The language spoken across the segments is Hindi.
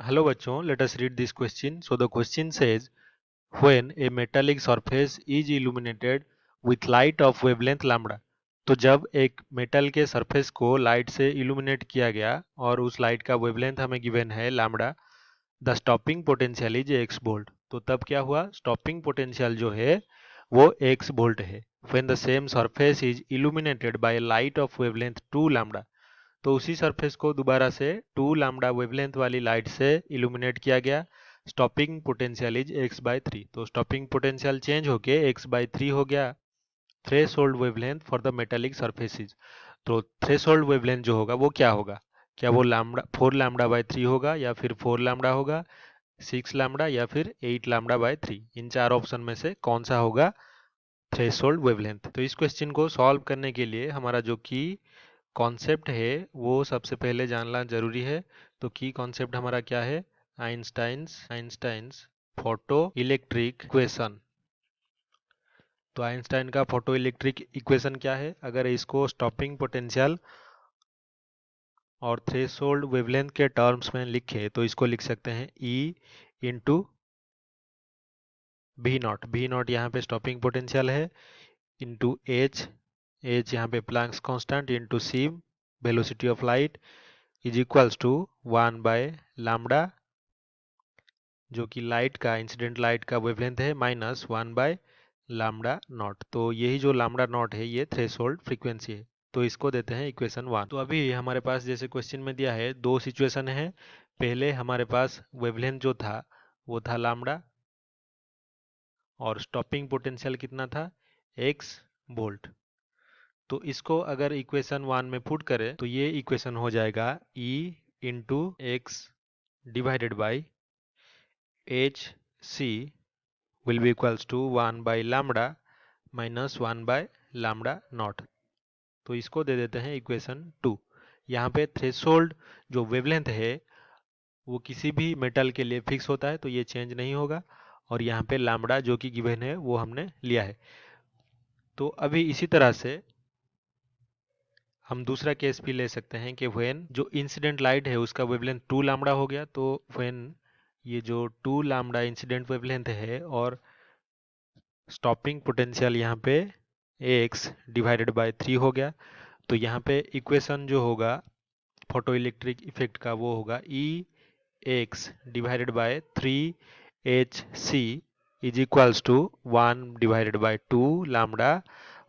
Hello बच्चों, let us read this question. So the question says, when a metallic surface is illuminated with light of wavelength lambda. तो जब एक मेटल के सरफेस को लाइट से इल्यूमिनेट किया गया और उस लाइट का वेवलेंथ हमें गिवन है lambda, the stopping potential is x volt. तो तब क्या हुआ, स्टॉपिंग पोटेंशियल जो है वो एक्स वोल्ट है। When the same surface is illuminated by light of wavelength 2 lambda, तो उसी सरफेस को दोबारा से 2 लैम्बडा वेवलेंथ वाली लाइट से इल्यूमिनेट किया गया। Stopping potential is x by 3। तो स्टॉपिंग पोटेंशियल चेंज होके एक्स बाई 3 हो गया। Threshold wavelength for the metallic surfaces, तो थ्रेशोल्ड वेवलेंथ जो होगा वो क्या होगा, क्या वो लैम्बडा 4 लैम्बडा बाई 3 होगा, या फिर 4 लैम्बडा होगा, 6 लैम्बडा, या फिर 8 लैम्बडा बाई 3। इन चार ऑप्शन में से कौन सा होगा थ्रेशोल्ड वेवलेंथ। तो इस क्वेश्चन को सॉल्व करने के लिए हमारा जो की कॉन्सेप्ट है वो सबसे पहले जानना जरूरी है। तो की कॉन्सेप्ट हमारा क्या है, आइंस्टाइन्स फोटो इलेक्ट्रिक इक्वेशन। तो आइंस्टाइन का फोटो इलेक्ट्रिक इक्वेशन क्या है, अगर इसको स्टॉपिंग पोटेंशियल और थ्रेशोल्ड वेवलेंथ के टर्म्स में लिखे तो इसको लिख सकते हैं E इंटू भी नॉट यहाँ पे स्टॉपिंग पोटेंशियल है, इंटू एच यहाँ पे Planck's constant, into c velocity of light, is equals to 1 by lambda जो कि लाइट का इंसिडेंट लाइट का वेवलेंथ है माइनस 1 बाय लैम्बडा नॉट। तो यही जो लैम्बडा नॉट है ये थ्रेशोल्ड फ्रीक्वेंसी है। तो इसको देते हैं इक्वेशन 1। तो अभी हमारे पास जैसे क्वेश्चन में दिया है दो सिचुएशन है। पहले हमारे पास वेवलेंथ जो था वो था लैम्बडा और स्टॉपिंग पोटेंशियल कितना था, एक्स वोल्ट। तो इसको अगर इक्वेशन 1 में पुट करें तो ये इक्वेशन हो जाएगा E into x divided by h c will be equals to 1 by lambda minus 1 by lambda not. तो इसको दे देते हैं इक्वेशन 2। यहाँ पे थ्रेशोल्ड जो वेवलेंथ है वो किसी भी मेटल के लिए फिक्स होता है तो ये चेंज नहीं होगा, और यहाँ पे लैम्बडा जो कि गिवन है वो हमने लिया है। तो अभी इसी तरह से हम दूसरा केस भी ले सकते हैं कि व्हेन जो इंसिडेंट लाइट है उसका वेवलेंथ 2 लैम्बडा हो गया, तो व्हेन ये जो 2 लैम्बडा इंसिडेंट वेवलेंथ है और स्टॉपिंग पोटेंशियल यहाँ पे एक्स डिवाइडेड बाय 3 हो गया, तो यहाँ पे इक्वेशन जो होगा फोटो इलेक्ट्रिक इफेक्ट का वो होगा e x divided by 3 h c is equals to 1 divided by 2 lambda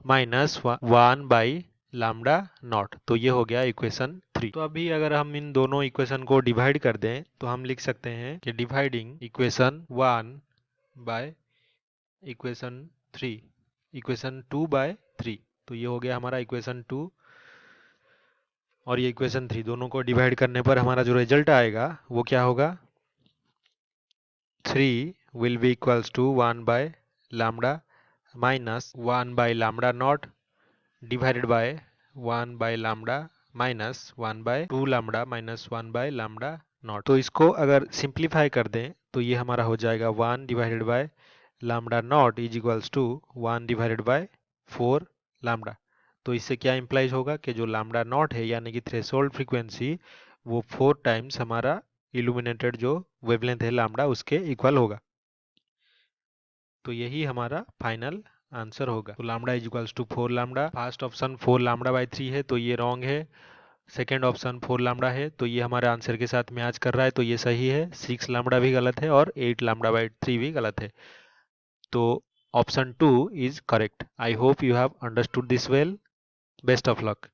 minus 1 by lambda naught. तो ये हो गया इक्वेशन 3। तो अभी अगर हम इन दोनों इक्वेशन को डिवाइड कर दें तो हम लिख सकते हैं कि dividing equation 1 by equation 3, equation 2 by 3। तो ये हो गया हमारा इक्वेशन 2 और ये इक्वेशन 3, दोनों को डिवाइड करने पर हमारा जो रिजल्ट आएगा वो क्या होगा, 3 will be equals to 1 by lambda minus 1 by lambda naught divided by 1 by lambda minus 1 by 2 lambda minus 1 by lambda naught. तो इसको अगर सिंप्लीफाई कर दें तो ये हमारा हो जाएगा 1 divided by lambda naught is equals to 1 divided by 4 lambda. तो इससे क्या इंप्लाइज होगा कि जो लैम्बडा नॉट है यानी कि थ्रेशोल्ड फ्रीक्वेंसी वो 4 टाइम्स हमारा इल्यूमिनेटेड जो वेवलेंथ है लैम्बडा उसके इक्वल होगा। तो यही हमारा फाइनल आंसर होगा। तो lambda is equals to 4 lambda. First option 4 lambda by 3 है तो ये रॉन्ग है। सेकेंड ऑप्शन 4 लैम्बडा है तो ये हमारे आंसर के साथ मैच कर रहा है तो ये सही है। 6 लैम्बडा भी गलत है और 8 लैम्बडा बाई 3 भी गलत है। तो option 2 is correct. I hope you have understood this well. Best of luck.